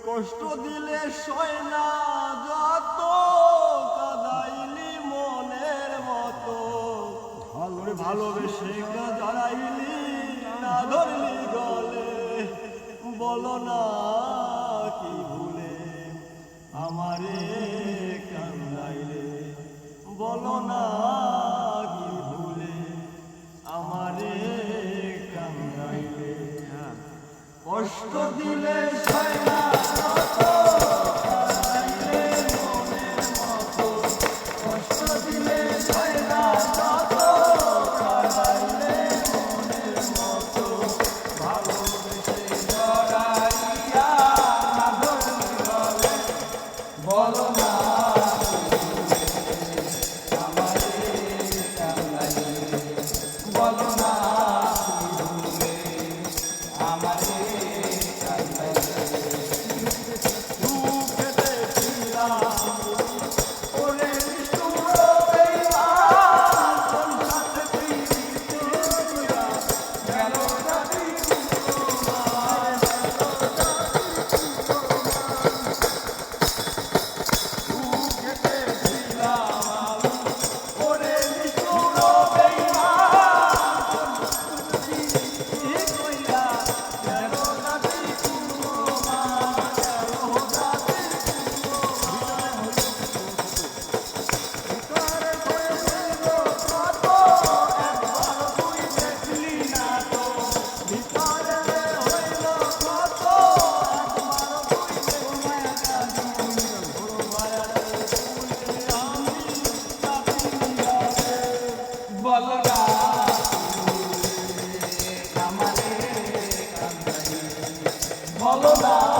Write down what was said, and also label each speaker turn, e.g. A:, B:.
A: কষ্ট দিলে সয় না যত কাদাইলি মনের মতো ভালোবেসে জড়াইলি না ধরলি গলে বলো না কি ভুলে আমারে কান্দাইলে বলো না কি ভুলে আমারে কান্দাইলে কষ্ট দিলে সয় না যত কাদাইলে মনের মতো কষ্ট দিলে সয় না যত কাদাইলে মনের মতো ভালোবেসে জড়াইয়া না ধরলি গলে বলো না আমারে কান্দাইলে বলো না আমারে বলো না আমারে কান্দাইলে বলো না